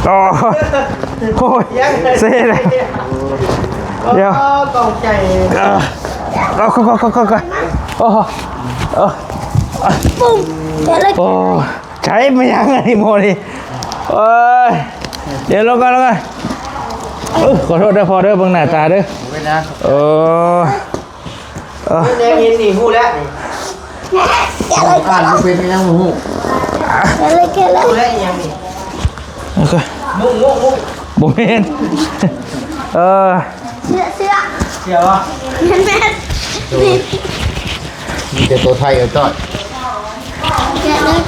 โอ้โหเซ่เลยเดี๋ยวตกใจเราก็โอ้ปุ้งโอ้ใช้ไม่ยังไงโมนี่เอ้ยเดี๋ยวลงกันขอโทษด้วยพอเด้อเบิ่งหน้าตาเด้อไม่นะเนี่ยเห็นนี่หูแล้วการมันเป็นไม่ยังหูอะไรกันล่ะหูแล้วยังนี่โอเคมุ้งบ่แม่นเสื้อวะแม่มีแต่ตัวไทยเอาต้อยแกะเลย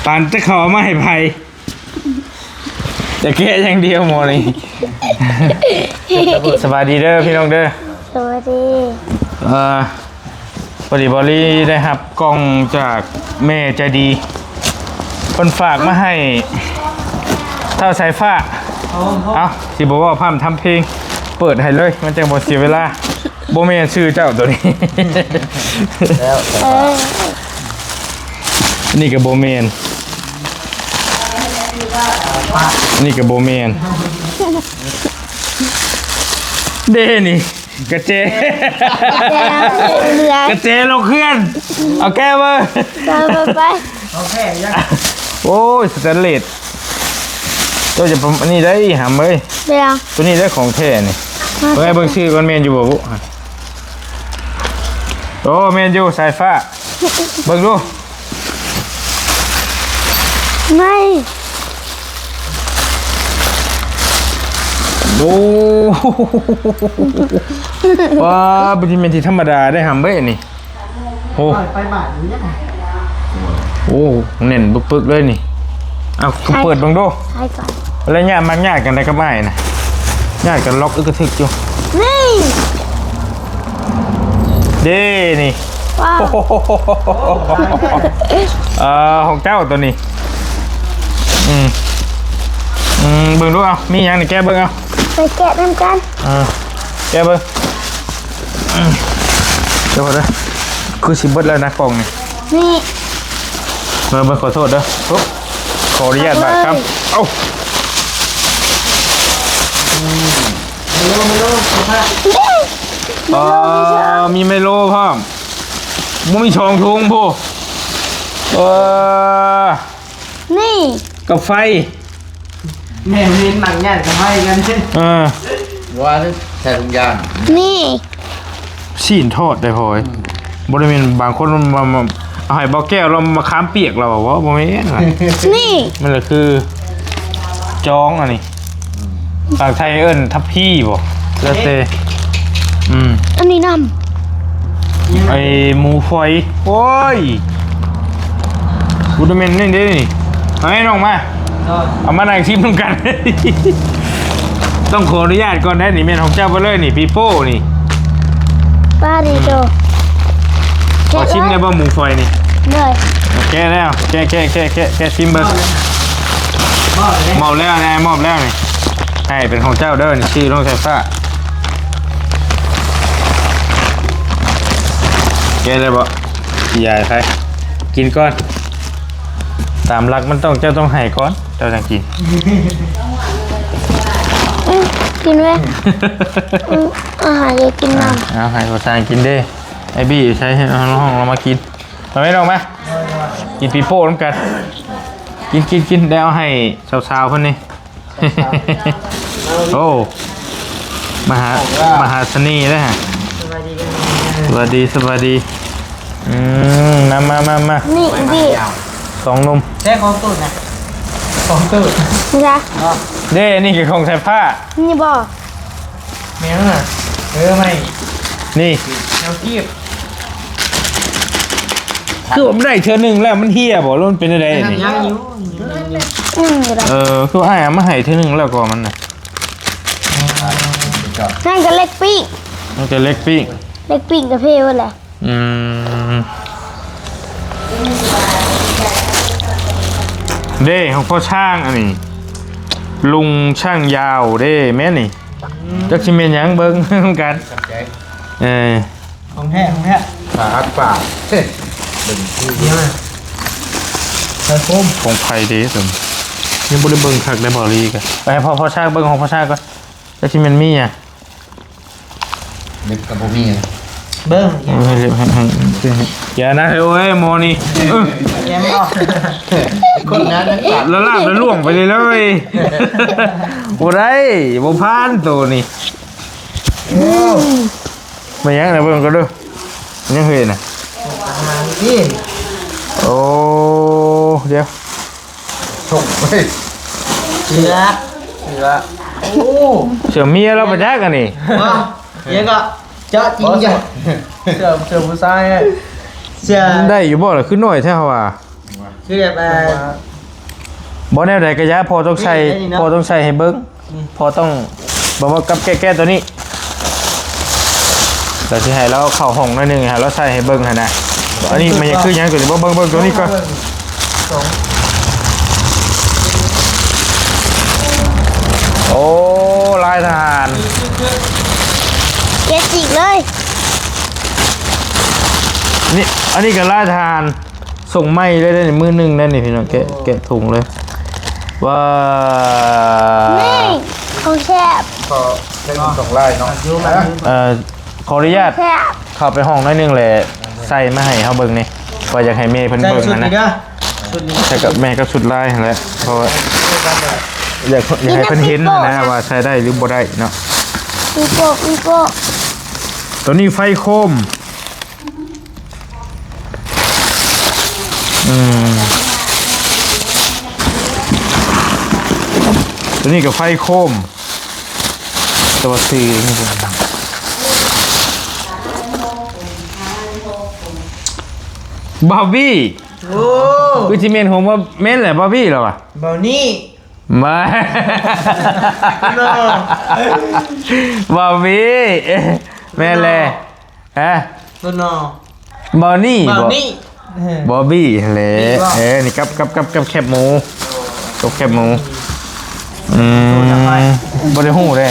ปานจะเข้ามาให้ไผจะแก้อย่างเดียวหมดนี่สวัสดีเด้อพี่น้องเด้อสวัสดีพอดีบอลลี่ได้รับกล่องจากแม่ใจดีคนฝากมาให้เท่าสายฟ้าเอาสิบอกว่าพามทำเพลงเปิดให้เลยมันจะหมดเสียเวลาโบเมนชื่อเจ้าตัวนี้แล้วนี่กับโบเมนนี่กับโบเมนเดนี่กระเจกระเจลงเคลื่อนเอาแก้เบอร์ไปโอเคยังโอ้ยสแตนเลสตัวจะอันนี้ได้หามเลยตัวนี้ได้ของแท้นี่เฮ้ยเบิ่งชื่อมันเมนอยู่บ่บุโอ้เมนอยู่สายฟ้าเบิ่งดูไม่โอ้ว้าเป็นเมนที่ธรรมดาได้หามเบ้นี่โอ้ไปบ้านอยู่ยังโอ้เน่นปึกๆเลยนี่เอาเปิดบังดูใช่ก่อนอะไรเนี่ยมันยากกันได้ก็ไม่นะยากกันล็อกอึกระทึกอยู่นี่เด้นี่ของเจ้าตัวนี้เบิ่งดูเอามีอย่างนี่แกเบิ่งเอาไปแกะน้ำกันแกเบิ่งเดี๋ยวก่อนคือสิบเบิดแล้วนะกล่องนี่เบิ่งขอโทษเด้อปุ๊บขออนุญาตบาดครับเอ้ามีไมโลพ่อมมีชองทุงพ่นี่กับไฟแม่มีหนังใหญ่กับไฟกันว่าใส่ถุงยางนี่สีนทอดได้พอยบริเวณบางคนมาเอาให้บอกแก้วเรามาค้ามเปียกเราบอกว่าโมเมนต์นี่มันเลยคือจ้องอันนี้ต่างไทยเอิ้นทับพี่บ่แล้วเตอันนี้น้ำไอหมูฝอยโอ้ยบูดเมนนี่ดิเอาให้น้องมาเอามานั่งชิมตรงกันต้องขออนุญาตก่อนได้นี่เมนของเจ้าไปเลยนี่ปีโป้นี่ปาดิโดขอชิมได้บ่หมูฝอยนี่เลยแกแล้วแกชิมเบอร์มอบแล้วนะมอบแล้วนี่ให้เป็นของเจ้าเด้อนี่ชื่อน้องไฟฟ้าแกเลยบ่ใหญ่ใครกินก่อนตามหลักมันต้องเจ้าต้องให้ก่อนเจ้าจะกินกินไหมอาหารจะกินน้ำเอาให้ภาษากินได้ไอบี้ใช้ห้องเรามากินมาไม่ลงไหมกินปีโป้ร่วมกันกินได้เอาให้สาวๆเพื่อนนี่โอ้มหาสนีนะฮะสวัสดีมานี่ดิสองนมแค่ของตูดนะของตูดจ้ะเด้นี่คือของใส่ผ้านี่บ่แมวน่ะไม่นี่แมวกีบคือผมได้เทือหนึ่งแล้วมันเฮียบอกแล้วมันเป็นอะไรนี่ยังอยู่คือไอ้มาให้เทือหนึ่งแล้วก็มันน่ะนั่นก็เล็กปิ้งมันจะเล็กปิ้งกับเพลวแหละเด้ของพ่อช่างอันนี้ลุงช่างยาวเด้แม่นี่จักชิเมนยังเบิ้งกันของแท้ขาอักปากเป็นที่เยอะใส่พุ่มของไผ่เด้สม ยังบ่ได้เบิ่งคักได้บ่ลีกันไปให้พ่อชาเบิ่งของพ่อชาก่อนแล้วที่มันมีอ่ะ เด็กกับผมมี เบิ้ง อย่านะเฮ้ยโอ้ยโมนี่ แย้มออก คนนั้นนั่นกลับ แล้วลาบแล้วล่วงไปเลยเลยบ่ได้บ่ผ่านตัวนี่มายังนะเบิ่งก็ดูยังเห็นน่ะ นี่ โอ้เดี๋ยว ชงเฮ้ย เสือโอ้ เสือเมียเราไปแจกกันนี่ มาเยังก็เจาะจริงจ้ะเสือผู้ชายเสือ ได้อยู่บ่ล่ะคือน้อยแท้ว่า คือแบบ บ่แนวใดก็ยะพอต้องใช้ นี่เนาะ พอต้องใช้ให้เบิ่งพอต้องบอกว่ากับแก้ตัวนี้แต่สิให้เราเข้าห้องหน่อยนึงให้เราใส่ให้เบิ่งหั่นน่ะอันนี้มันยังคือหยังตัวนี้บ่เบิ่งตัวนี้ก่อนโอ้ลายทหาร เกจิกเลย นี่อันนี้ก็ลายทหารส่งไม้ได้ในมือหนึงได้นี่พี่น้องแกะถุงเลยว้า นี่เขาแคบ ก็ได้ส่งไล่เนาะ ขออนุญาต แคบ เข้าไปห้องหน้อยนึงแหละใส่มาให้เฮาเบิ่งนี่ว่าอยากให้แม่เพิ่น ใส่ เบิ่ง ชุด นะ นี้ นะ ก็ชุดนี้ ใส่กับแม่ก็ชุดลายนั่นแหละเพราะว่าอยากให้เพิ่นเห็นนะว่าใช้ได้หรือบ่ได้เนาะ ปีโป้ปีโป้ ตัวนี้ไฟโคมตัวนี้กับไฟโคมตัวสีนี่บาร์บี้ โอ้ คือจิเมนผมว่าเมนแหละบาร์บี้เหรอวะ เบานี่ มา เนาะ บาร์บี้แม่นเลยฮะ ตัวน้อบ าร์นี่ เบา บ่ นี่ บอบบี้แหละนี่กับแคบหมูกับแคบหมูบ่ได้หู้เด้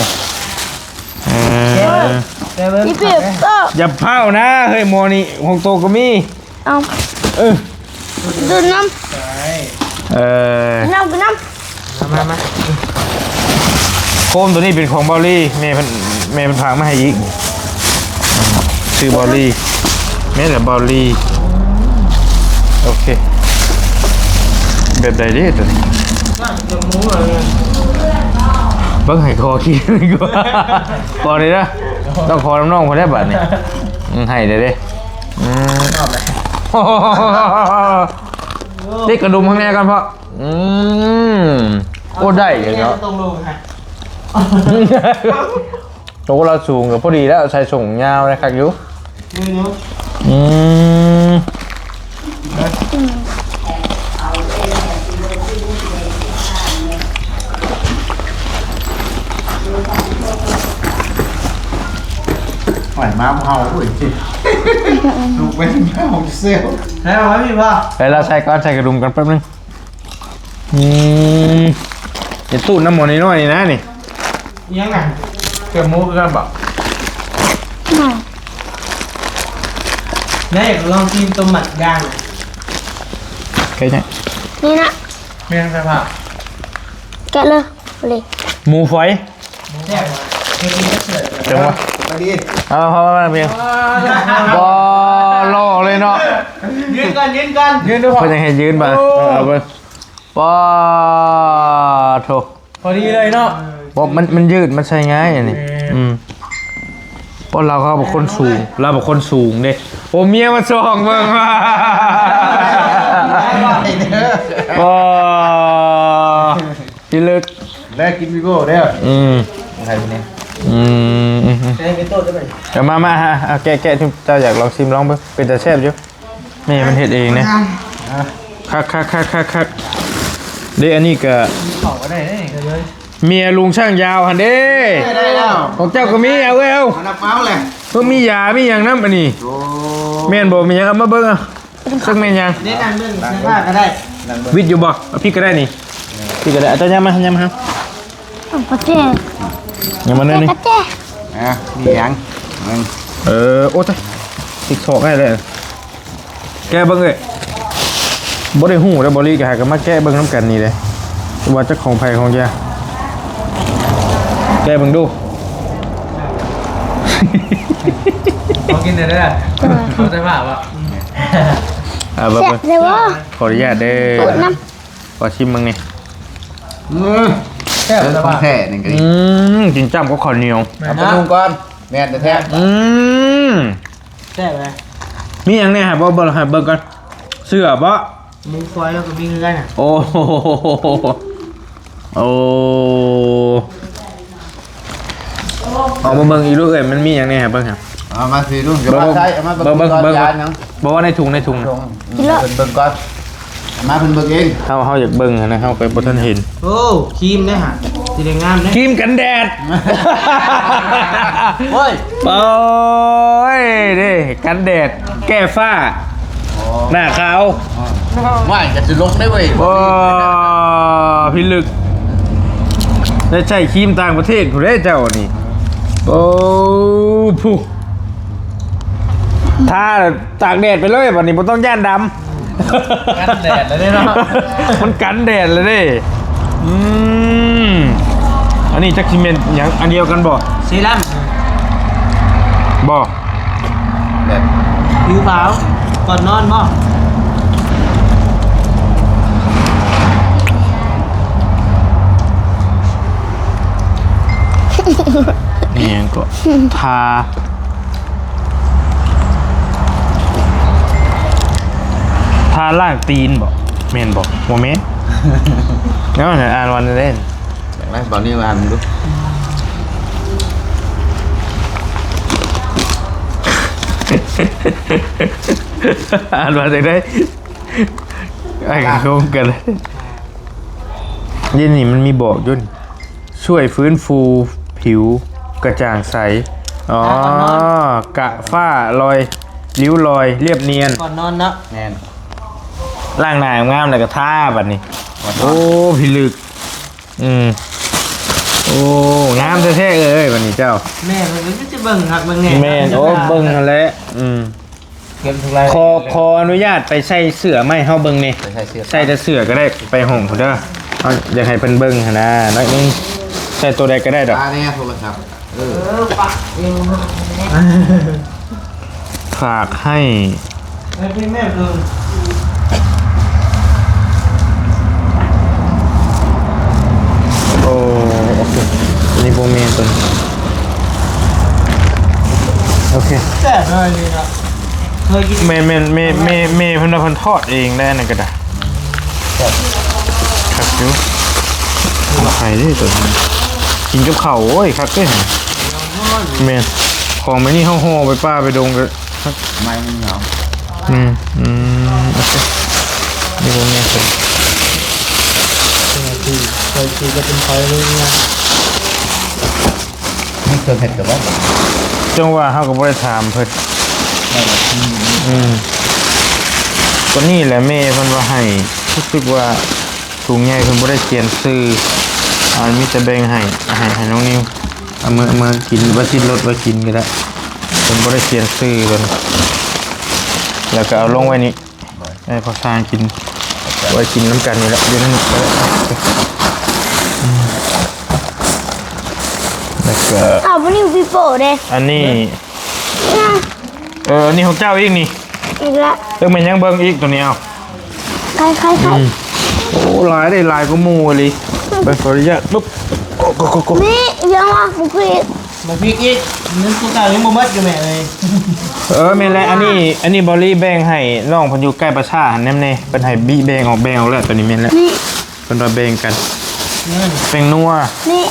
ปีโป้โป้ อย่าเผานะเฮ้ยโมนี่ของโตก็มี เอา เออ ดูน้ เออ ำน้ำน้ มา โคมตัวนี้เป็นของบอลลี่แม่เพิ่นพากมาให้อีกชื่อบอลลี่แม่แต่บอลลี่โอเคแบบใดดิตัวนี้ จะหมูอะไร เบิ่งให้คอขี้ดีกว่าคอนี่นะต้องคอน้องๆพอได้บัดนี่ให้เด้เด้นี่กระดุมข้างในกันเพราะโอ้ได้อย่างเงี้ย ตรงลงค่ะ โตเราสูงกับพอดีแล้วใส่ส่งยาวนะครับยุ นี่เนาะ หอยม้าเฮาอุ้ยลูกเป็นแม่ของเซล ให้เอาไว้พี่พ่อ ไปเราใส่ก้อนใส่กระดุมกันแป๊บนึงอย่าตู้น้ำหมอน้อยๆนี่นะนี่ ยังไงเก็บหมูกันบอก ำ นี่อยากลองกินต้มหมักย่าง แค่นี้ นี่นะ เมียงใส่ผัก แกะเลยเลย หมูฝอย แซ่บเคยกินก็เสร็จ จังวะ ไปดิ เอาเข้ามาเพียงบอโลเลยเนาะ ยืนกันยืนดู เพื่อนยังให้ยืนมาเอาไปปอโถ พอดีเลยเนาะ บอกมันยืดมันใช่ง่ายอันนี้เพราะเราเขาบอกคนสูงเราบอกคนสูงเด้โอ้เมียมาส่องเบิ่งมาปอพี่ลึก ได้กินวิโก้ได้ใครเนี่ย ใช้เป็นโต๊ะได้ไหม เดี๋ยวมาฮะเอาแกะที่เจ้าอยากลองชิมลองเบิ่งเป็นแต่แซ่บอยู่แม่มันเฮ็ดเองนะคักเด้อันนี้ก็ ของก็ได้เลย เมียลุงช่างยาวหันเด้ ได้แล้ว ของเจ้าก็มีเอา อันดับเมาเลย เพิ่งมียามีหยังนำอันนี้ โอ้ แม่นบ่มีหยังเอามาเบิ่งอ่ะสักแม่นหยัง นี่นั่งเรื่องเสื้อผ้าก็ได้ วิทย์อยู่บ่เอาพี่ก็ได้นี่พี่ก็ได้เอาเจ้ายามมาครับ กระเจ๊ ยามมาเลยนี่ กระเจ๊ มียัง โอ้ตายติ๊กซอกได้เลยแกเบิ่งเอ้ยบ่ได้ฮู้แล้วบ่รีก็หากันมาแก้เบิ่งนํกันนี่เลย ว่าเจ้าของไผ่ของแกแกเบิ่งดู ขอกินหน่อยได้ไหมเขาจะว่าว่า เบิ่ง แซ่บเลยว่า ขออนุญาตเด้อ ปวดน้ ขอชิมมึงนี่ แค่ เรื่อง จะ ขอ ว่าง แท้นี่ก็ดี กินจ้ำก็ข้าวเหนียว เอาไปนุ่งก่อนแม่นแท้ แค่ไหม มีอย่างเนี่ยฮะบ่เบิ่งให้เบิ่งก่อนเสื้อบ่ มึงคอยแล้วก็มีเงินอ่ะ โอ้โหโอ้เอามาเบิ่งอีกลูกเอ้ยมันมีอย่างเนี่ยฮะเบิ่งครับ เอามาสิลุงจะมาใช้เอามาเบิ่งก่อนยานยัง บอกว่าในถุง เบิ่งก่อนมาเพิ่นเบิ่งเอง เฮาอยากเบิ่งนะเฮาไปบ่ทันเห็น โอ้ครีมได้ฮะสีแดงงามได้ ครีมกันแดด โอ้ย โอ้ยเด้กันแดดแก้ฝ้าหน้าขาว ว่าจะสิลงได้เว้ย โอ้พี่ลึกได้ใช้ครีมต่างประเทศผู้ใดเจ้านี่โอ้ผู้ถ้าตากแดดไปเลยวันนี้บ่ต้องย่านดำ กันแดดเลยเนาะ มันกันแดดเลยเด้อันนี้จักซิเมนต์อย่างอันเดียวกันบ่ เซรั่ม บ่ แบบ ผิวขาวก่อนนอนบ่ นี่ยังก็ทาล่างตีนบ่แม่นบ่บ่แม่นแล้วเนี่ยอ่านวันเล่น อยากได้ตอนนี้มามึงดู อ่านวันได้ไอ้กระโงกันเลยยี่นี่มันมีบอกยุ่นช่วยฟื้นฟูผิวกระจ่างใสอ๋อกะฝ้ารอยริ้วรอยเรียบเนียน ก่อนนอนเนาะ แม่น ล่างหน้างามแล้วก็ท่าบัดนี้โอ้พี่ลึกโอ้งามแท้ๆเลยวันนี้เจ้า แม่มันก็จะเบิ่งครับเบิ่งแน่ แม่นโอ้เบิ่งนั่นแหละเก็บทุกไร ขออนุญาตไปใส่เสื้อไม่เฮาเบิ่งนี่ ใส่เสื้อ ใส่แต่เสื้อก็ได้ไปห้องพุ่นเด้อเอาอยากให้เพิ่นเบิ่งหั่นนะน้อยนึงใส่ตัวใดก็ได้ดอก ตาเนี่ยโทรศัพท์ปะเอง ฝากให้ ไม่พี่แม่เบิ่ง โอ้โอเคอันนี้บ่แม่นตัวนี้โอเค แซ่บเลยนี่เนาะเคยกิน แม่เพิ่นว่าเพิ่นทอดเองได้นั่นก็ได้ครับอยู่เอาไข่เด้ตัวนี้กินกับข้าวโอ้ยครับเด้แม่นของมื้อนี้เฮาห่อไปป้าไปดงก็ ไม่เหงา โอเคนี่บ่แม่นตัว เคยกินก็เป็นคอยเลยเนี่ย ไม่เคยเผ็ดกับว่า จังว่าเฮาก็บ่ได้ถามเพิ่นตัวนี้แหละแม่เพิ่นว่าให้รู้สึกว่าถุงใหญ่เพิ่นบ่ได้เขียนชื่อมีแต่แบ่งให้น้องนิวเอามือกินว่าสิรถว่ากินก็ได้เพิ่นบ่ได้เขียนชื่อเพิ่นแล้วก็เอาลงไว้นี่ให้พอสร้างกินไว้กินน้ำกันนี่แหละอยู่นั่นก็ได้แล้วก็ ำอ้าววันนี้พี่โป้เด้ อันนี้ น่ะ อันนี้ของเจ้าอีกนี่ อีกละ เบิ่งมันยังเบิ่งอีกตัวนี้เอา ใคร โอ้ลายได้ลายก็มูเลยไปขออนุญาตปุ๊บโก นี่ยังว่าบุกอีก มาพริกอีกนึกตัวเก่ายังบ่หมดอยู่แม่เลย แม่นแล้วอันนี้บอลลี่แบ่งให้น้องเพันอยู่ใกล้ประชาหันแน่ๆเป็นให้บีแบ่งออกแล้วตัวนี้แม่นแล้ว นี่ เป็นว่าแบ่งกัน เงิน เป็นนัว นี่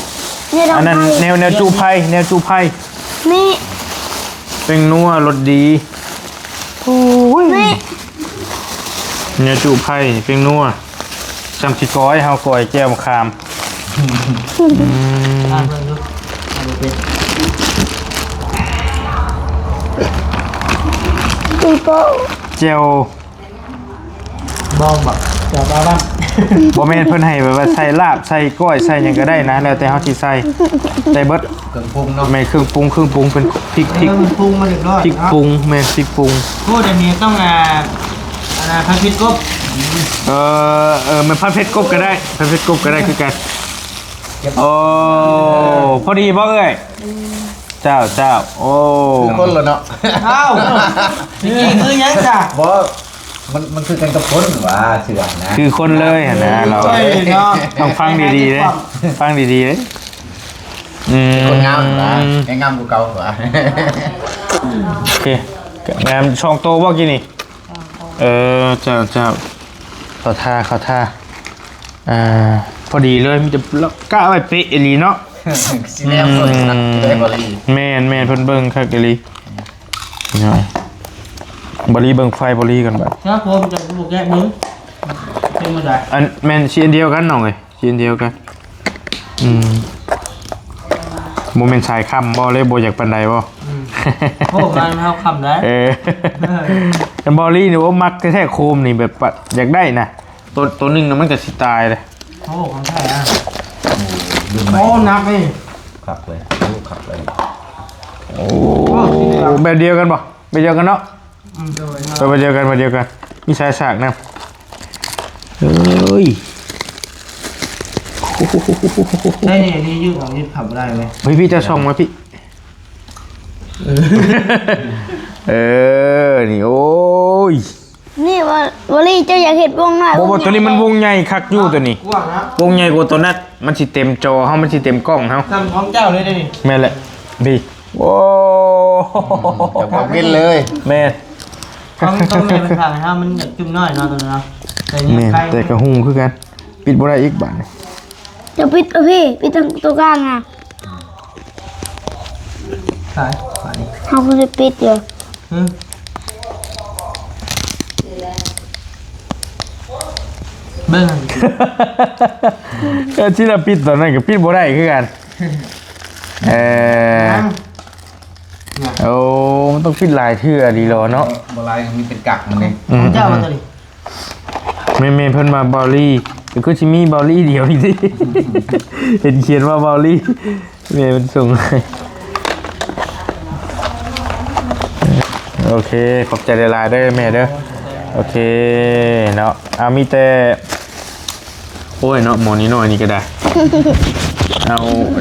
นี่ดอก อันนั้น ไม้ แนวจูไพ่นี่ เป็นนัวรสดี นี่ แนวจูไพ่เป็นนัวจำสิก้อยเฮาก้อยแก้วมะขาม ตามเพิ่นดูเอาดูเป็น พี่โป้ แจ่ว บ้องบักจับเอาบ้าง บ่แม่นเพิ่นให้แบบว่าใส่ลาบใส่ก้อยใส่หยังก็ได้นะแล้วแต่เฮาสิใส่เบิด เครื่องปรุงเนาะ แม่เครื่องปรุงเป็นพริก ปรุงมาเรียบร้อย พริกปรุงแม่พริกปรุง พูดอันนี้ต้องอัน พันพิษกบ มันพันเพชรกบก็ได้พันเพชรกบก็ได้คือกันโอ้พอดีบ่เอ้ยเจ้าโอ้ คือคนเหรอเนาะ เอ้านี่คือยังจ้ะ บ่มันคือกันกับคนว่าเชื่อนะ คือคนเลยเห็นนะเรา เฮ้ยเนาะ ต้องฟังดีๆเลยฟังดีๆเลย คนงามว่าไอ้งามกูเก่าว่า โอเคงามช่องโตว่ากี่นี่เจ้าขอท่าพอดีเลยมันจะกล้าไปเป๊ะอีหลีเนาะ สิแนวคนนักได้บ่ลี แม่นเพิ่นเบิ่งคักอีหลีหน่อยบริเบิ่งไฟบริกันบัด ครับผมจะบุกแกะมึงเป็นมาได้ อันแม่นชิ้นเดียวกันน้องเอ้ยชิ้นเดียวกันโมเมนต์ชายค่ำบ่เลยบ่อยากปานใดบ่ โอ้มันเฮาคำได้ แต่บอลลี่นี่ว่ามักแท้ๆโคมนี่แบบว่าอยากได้นะตัวหนึงน่ะมันก็สิตายเลย โอ้ของแท้อะโอ้หนักเลย ขับเลยขับเลย โอ้แบบเดียวกันบ่แบบเดียวกันเนาะแบบเดียวกันมีสายฉากนะเฮ้ย ใช่เนี่ยนี่ยืดของยืดขับได้เลย เฮ้ยพี่จะช่องมาพี่นี่โอ้ย นี่ว่าบอลี่เจ้าอยากเห็ดวงหน่อย บ่ตัวนี้มันวงใหญ่คักอยู่ตัวนี้ กว้างนะ วงใหญ่กว่าตัวนั้นมันสิเต็มจอเฮามันสิเต็มกล้องเฮา ทำของเจ้าเลยได้ดิ แม่นแหละพี่โอ้ จะบอกเว้นเลย แม่ ต้องแม่เป็นทางนะมันจุ่มน้อยเนาะตัวนั้นเนาะแต่นี่ แม่น ใกล้ แต่กระหุงคือกันปิดบ่ได้อีกบาดนี่ จะปิดเอาพี่ปิดทางตัวกลางอ่ะ สายสาย เขาคุณจะปิดอยู่ เบิ้ง ก็ที่เราปิดตอนนั้นก็ปิดบ่ได้คือกันโอ้มันต้องปิดหลายเทื่อดีรอเนาะ บ่ลายมีเป็นกักมันเอง เจ้ามาตัวนี้ แม่เพิ่นมาบอลลี่ก็คือสิมีบอลลี่เดียวนี่สิ เห็นเขียนว่าบอลลี่แม่มันส่งให้โอเคขอบใจหลายๆเด้อแม่เด้อโอเคเนาะเอามีแต่โอ้ยเนาะหมอนี้หน่อยนี่ก็ได้ เอา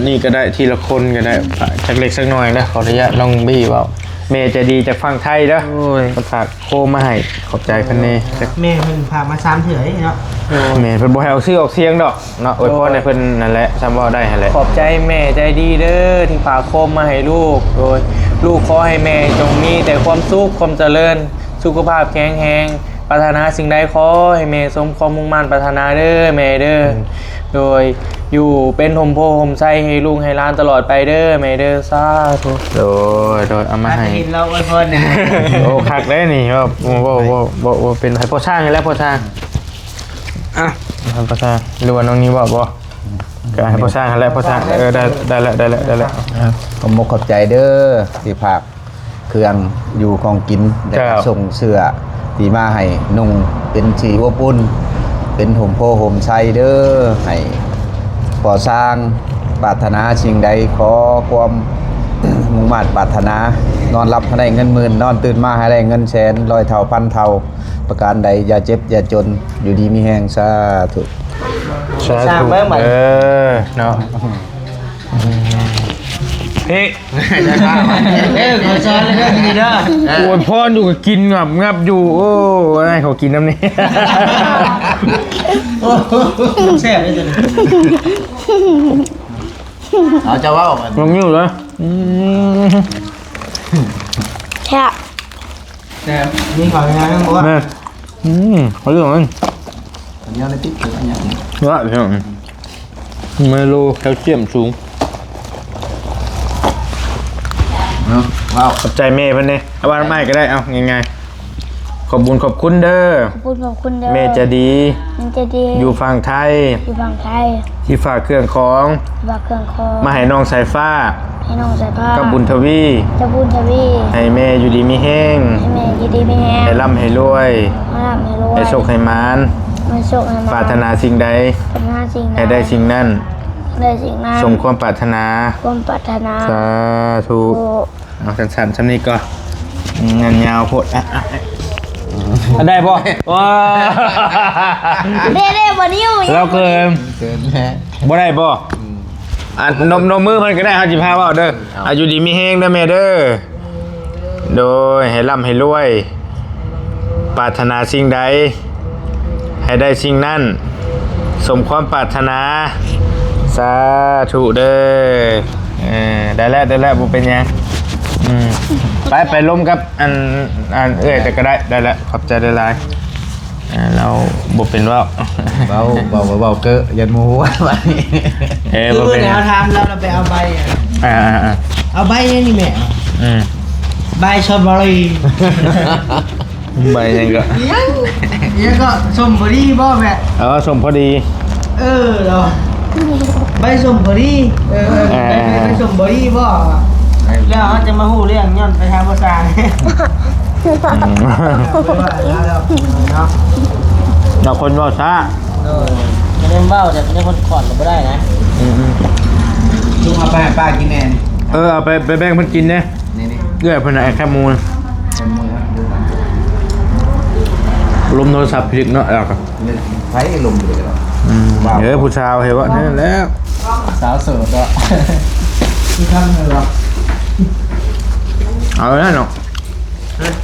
นี่ก็ได้ทีละคนก็ได้สักเล็กสักหน่อยนะขออนุญาตลองบี้เปล่าเมย์จะดีจากฝั่งไทยเด้อคนฝากโคมาให้ขอบใจเพิ่นนี่ แม่เพิ่นพามาซ้ำเถื่อยเนาะ เมย์เพิ่นบ่ให้เอาชื่อออกเสียงดอกเนาะอวยพรให้เพิ่นนั่นแหละซ้ำว่าได้หั่นแหละ ขอบใจแม่ใจดีเด้อที่ฝากโคมมาให้ลูกโดยลูกขอให้แม่จงมีแต่ความสุขความเจริญสุขภาพแข็งแรงปรารถนาสิ่งใดขอให้แม่สมความมุ่งมั่นปรารถนาเด้อแม่เด้อโดยอยู่เป็นห่มโพห่มไส้ให้ลูกให้หล้านตลอดไปเด้อแม่เด้อสาธุ โดยเอามาให้ กินเราไว้พรเนี่ย โอ้คักได้นี่ว่าเป็นไผพ่อช่างนี่แหละพ่อช่างอ่ะพ่อช่างหรือว่าน้องนี้บ่ก็ให้พ่อช่างหั่นแหละพ่อช่างได้แล้ว ผมขอบใจเด้อที่ภาคเครื่องอยู่ของกินได้ส่งเสื้อตีมาให้นุ่งเป็นสีอบอุ่นเป็นห่มโพห่มไส้เด้อให้พอสร้างปรารถนาสิ่งใดขอความมุ่งมั่นปรารถนานอนรับให้ได้เงินหมื่นนอนตื่นมาให้ได้เงินแสนร้อยเท่าพันเท่าประการใดอย่าเจ็บอย่าจนอยู่ดีมีแห้งสาธุ สาธุเนาะเฮ้ย ขอช้อนเลยเด้อนี่เด้อ โอ้ยพ่ออยู่กับกินงับอยู่โอ้ยเขากินน้ำนี่ แซ่บเลยตัวนี้ เอาจะว่า ลงอยู่เลย แช่ แซ่บมีของงานมั้งบ่ แม่เขาเรื่องนั้น อันนี้ในติ๊กคืออันอย่าง ว่าเรื่องเมโลแคลเซียมสูง เนาะว้าว ขอบใจเมย์เพิ่นเนี่ยเอาว่าไม่ก็ได้เอาง่ายๆขอบคุณเด้อ ขอบคุณเด้อ เมย์จะดี มันจะดี อยู่ฝั่งไทย อยู่ฝั่งไทย ที่ฝากเครื่องของ บาเครื่องคอ มาให้น้องสายฟ้า ให้น้องใส่ผ้า กับบุญทวี จะบุญทวี ให้แม่อยู่ดีมีแห้ง ให้แม่ยินดีไม่แห้ง ให้ร่ำให้รวย ให้ร่ำให้รวย ให้โชคให้มาน ให้โชคให้มา ปรารถนาสิ่งใด ปรารถนาสิ่ง ให้ได้สิ่งนั้น ได้สิ่งนั้น สมความปรารถนา ความปรารถนา สาธุ โอ้ เอาสั้นๆชั้นนี้ก็งานยาวโพด ได้ป่ะว้า เด้วันนี้ เราเกิน เกินแล้ว บ่ได้ป่ะนมมือมันก็ได้เขาจิพาว่าเด้ออายุดีมีแห้งเด้อแม่เด้อโดยให้ร่ำให้รวยปรารถนาสิ่งใดให้ได้สิ่งนั้นสมความปรารถนาสาธุเด้อได้แล้วบ่เป็นหยังไปล้มกับอันแต่ก็ได้แล้วขอบใจได้หลายเราบ่เป็นว่า เบาเกอะยันหมูว่าไป คือ บ่ เมื่ เป็ อน ไหร่เราทำเราไปเอาใบเอาใบนี่แม่ ใบชมบุรี ใบยังก็ ยังก็ชมบุรีบ่แม่ สมพอดี เราใบชมบุรีใบชมบุรีบ่แล้วเขาจะมาหูเรื่องย้อนไปทางภาษาเนาะ เราคนว่าช้า ไม่ได้เบ้าแต่ไม่ได้คนขอดก็ไม่ได้นะ ลุงเอาไปให้ป้ากินแน่นี่ เอาไปแบ่งเพิ่นกินเนี่ย นี่ เอื้อยเพิ่นแค่มูล เป็นมือดูนะ ลมโทรศัพท์ผิดเนาะแล้วก็ ไฟลมอยู่เลยเหรอ ผู้ชาวเห็นว่านี่แล้ว สาวโสดก็ ที่ทำเลยหรอ เอาแล้วเนาะ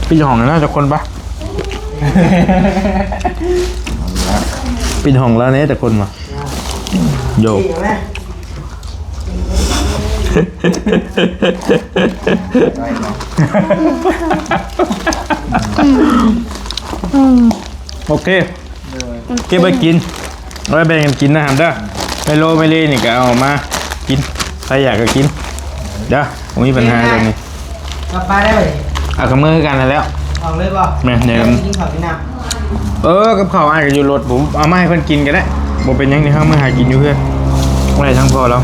พี่ห้องน่าจะคนปะปิดห้องแล้วเนี่ยแต่คนมาโยก โอเคเก็บไปกินเอาไปแบ่งกันกินนะครับเด้อไม่โลไม่เล่นี่ก็เอามากินใครอยากก็กินเด้อผมมีปัญหาตรงนี้ กลับไปได้ไหม เอากับมือกันแล้ว ออกเลยป่ะ แม่เดี๋ยว กินข้าวกินน้ำ กับข้าวอ้ายก็อยู่รถผมเอามาให้เพิ่นกินก็ได้บ่เป็นหยังนี่เฮามาหากินอยู่เพื่อนอะไรทั้งพอแล้ว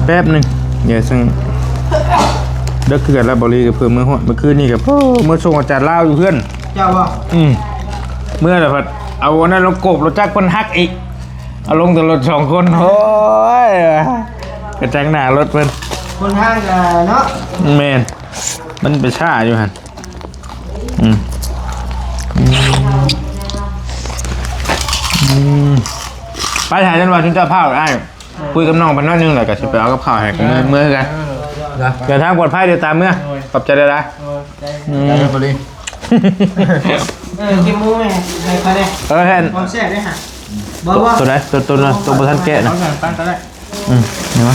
แป๊บนึงเดี๋ยวซึ่งเด็กคือกันแล้วบริกับเพิ่มเมื่อคืนนี่กับเมื่อส่งอาจารย์ลาวอยู่เพื่อน เจ้าป่ะ เมื่อไหร่พัดเอาวันนั้นเราโกบเราจักคนฮักอีกเอาลงแต่รถ2 คนโอ้ยกระจังหน้ารถเพิ่น คนห้างเนาะ แมนมันไปช้าอยู่หันไปถ่ายจังหวะถึงจะพาได้คุยกับน้องไปน้อยนึงแหละก็จะไปเอากับข้าวให้กันเมื่อกันเดี๋ยวทางปลอดภัยเดี๋ยวตามเมื่อขอบใจได้ละ ได้พอดี กินหมูไหมไปเลย แทน ความแซ่บได้ฮะบอกว่า ตัวไหนตัวบนท่านแกะนะ ตั้งก็ได้ เห็นไหม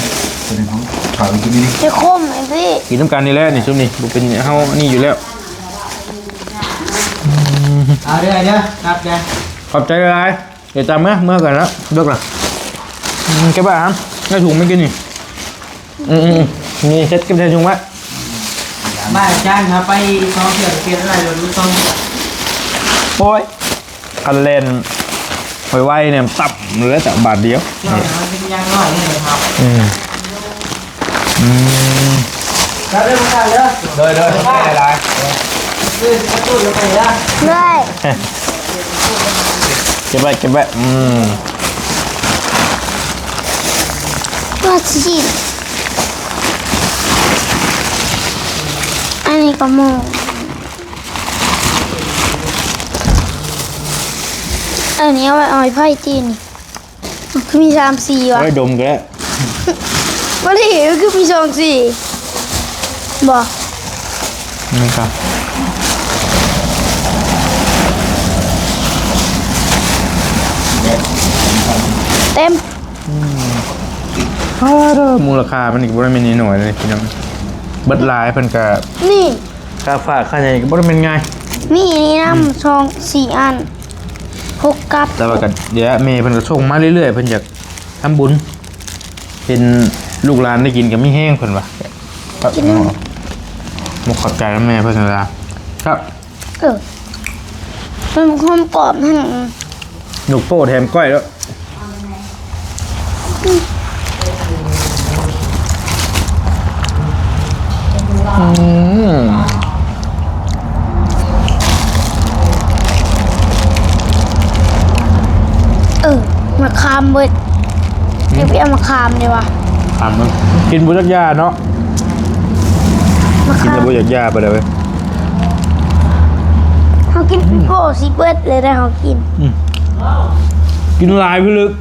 ตัวนึงของเขากินนี่ จะคมไหมพี่ กินน้ำกันนี่แหละนี่ชุดนี้บุเป็นเฮานี่อยู่แล้ว เอาเดี๋ยวครับเดี๋ยว ขอบใจได้เดี๋ยวตามเมื่อกันแล้วเลิกละแกบ้าครับไม่ถุงไม่กินนี่มีเซ็ตกับใส่ถุงไว้ บ้านอาจารย์ครับไปท้องเที่ยวเปลี่ยนอะไรเราดูต้อง โอ้ยคันเลนไวๆเนี่ยตับเหลือแต่บาทเดียว เนาะเป็นยางน้อยนี่ครับ เราเริ่มกันเลย ได้หลาย คือประตูลงไปแล้ว เลย เก็บไว้ว่าสิอันนี้ก็โมอันนี้เอาไว้เอาไว้ไพ่จีนคือมี3-4วะ ไว้ดมก็ได้ วันนี้คือมี2-4บอก นี่ครับ เต็ม มูลค่ามันอีกบ่ได้เป็นน้อยเลยพี่น้องเบิดหลายเพิ่นก็ นี่ ค่าฝากค่าใหญ่ก็บ่ได้เป็นง่าย มีอันนี้น้ำ2-4 อัน6กับ แต่ว่าก็เดี๋ยวแม่เพิ่นก็ส่งมาเรื่อยๆเพิ่นอยากทำบุญเป็นลูกหลานได้กินก็มีแห้งเพิ่นว่าหมกขอบใจแล้วแม่เพิ่นนะครับ มันความกรอบนั่น หนุกโป้แถมก้อยแล้วมะขามเบิดเดี๋ยวไปเอามะขามดีกว่า ถามมึงกินบุญยักษ์ยาเนาะ มะ กิน ขาม แต่บุญยักษ์ยาไปเลยเว้ย เขากินปิโป้ซิเบิร์ดเลยได้เขากิน กินลายพี่ลึก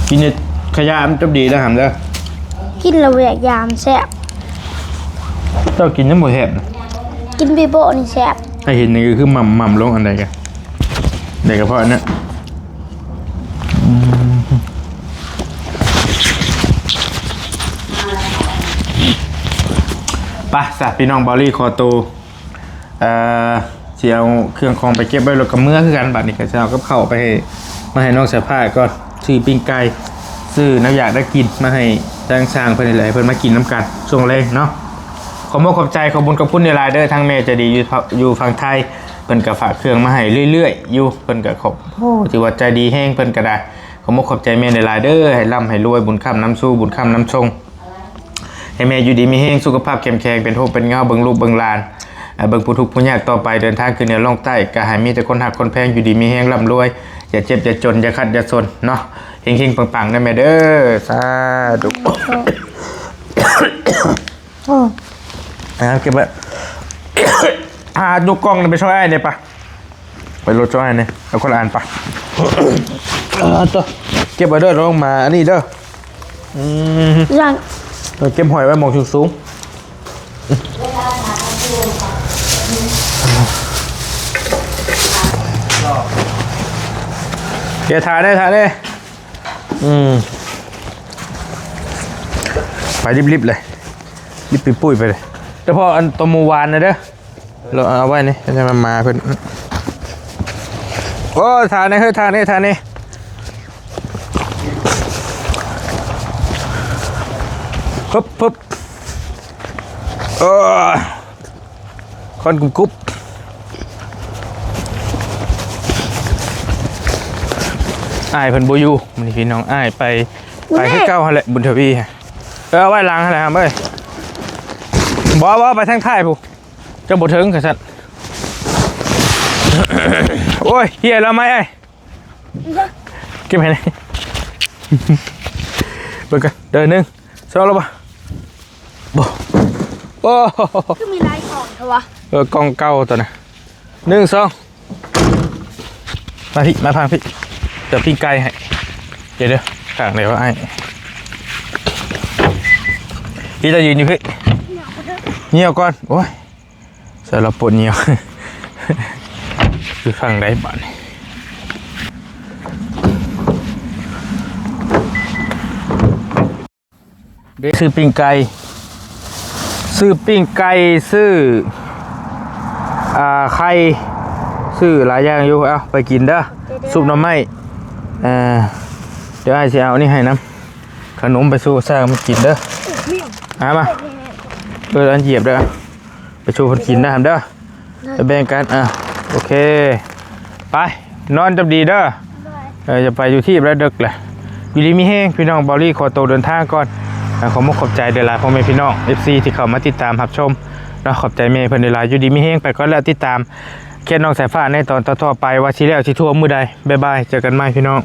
กินเนี่ยขยะมันจะดีนะหำเด้อ กินระเวียกยามแซ่บ เจ้ากินยังหมดแหบนะ กินปิโป้นี่แซ่บ ถ้าเห็นนี่ก็คือหม่ำลงอันใดกันเด็กกระเพาะเนี่ยไปสัตว์พี่น้องบอลลี่คอโตเสียเอาเครื่องของไปเก็บไว้รถกับเมื่อคือกันบัดนี้ก็จะเอากับเข้าวไปให้มาให้น้องเสื้อผ้าก็ซื้อปิ้งไก่ซื้อน้ำอยากได้กินมาให้ทางช่างเพื่อนนี่แหละเพื่อนมากินน้ำกันช่วงแรกเนาะขอบคุณขอบใจขอบคุณกับพุ่นในไลน์เดอร์ทางเมย์จะดีอยู่ฝั่งไทยเพิ่นกับฝากเครื่องมาให้เรื่อยๆอยู่เพิ่นกับขอบถือว่าใจดีแห้งเพิ่นก็ได้ขอบคุณขอบใจเมย์ในไลน์เดอร์ให้ร่ำให้รวยบุญคำน้ำสู้บุญคำน้ำชงให้เมย์อยู่ดีมีแห้งสุขภาพเข้มแข็งเป็นโรคเป็นเงาเบิ่งลูกเบิ่งหลานเบิ่งผู้ทุกข์ผู้ยากต่อไปเดินทางขึ้นเหนือล่องใต้ก็ให้มีแต่คนหักคนแพงอยู่ดีมีแห้งร่ำรวยอย่าเจ็บอย่าจนอย่าขัดอย่าซนเนาะเฮงๆปังๆนะแม่เด้อสาธุเก็บไว้ดูกล้องไปช่วยไอ้เนี่ยปะไปรถช่วยไอ้เนี่ยเอาคนละอันปะตัวเก็บไว้เด้อลงมาอันนี้เด้อ ยัง เก็บหอยไว้มองสูงเดี๋ยวถ่ายได้ไปรีบๆเลยรีบไปปุ้ยไปเลยแต่พออันตัวมูวานนะเด้อเราเอาไว้นี่จะมาเพื่อนโอ้ถ่ายนี่เฮ้ยถ่ายนี่ปึ๊บคนกุ๊บอ้ายเพิ่นบ่อยู่มันพี่น้องอ้ายไปให้เก้าหั่นแหละบุญทวีเอาไว้ล้างหั่นแหละครับเอ้ยบ่ไปทางท้ายผู้เจ้าบ่ถึงกะซั่นโอ้ยเหี้ยแล้วไหมไอ้เก็บให้หน่อยเบิ่งกันเดิน1 2แล้วบ่โอ้ก็มีลายของเถอะวะ กล้องเก่าตัวน่ะ1 2มาพังพี่เดี๋ยวปิ้งไก่ให้เดี๋ยวข้างไหนวะไอ้พี่จะยืนอยู่พี่เงี่ยวก่อนโอ้ยเสร็จแล้วปวดเงี่ยวคือฟังได้บ้านซื้อปิ้งไก่ซื้อไข่ซื้อหลายอย่างอยู่เอาไปกินเด้อซุปหน่อไม้เดี๋ยวไอ้สิเอานี่ให้น้ำขนมไปสู้สร้างมันกินเด้อมาอันเหยียบเด้อไปชูคนกินนะครับเด้อจะแบ่งกันโอเคไปนอนจับดีเด้อจะไปอยู่ที่แล้วดึกแหละอยู่ดีมีแห้งพี่น้องบอลลี่ขอตัวเดินทางก่อนขอขอบใจเดลายพ่อแม่พี่น้อง FC ที่เข้ามาติดตามรับชมแล้วขอบใจเมย์เพิ่นเดลายอยู่ดีมีแห้งไปก่อนแล้วติดตามเคสน้องสายฟ้าในตอนต่อไปว่าสิแล้วสิทั่วมือใดบ๊ายบายเจอกันใหม่พี่น้อง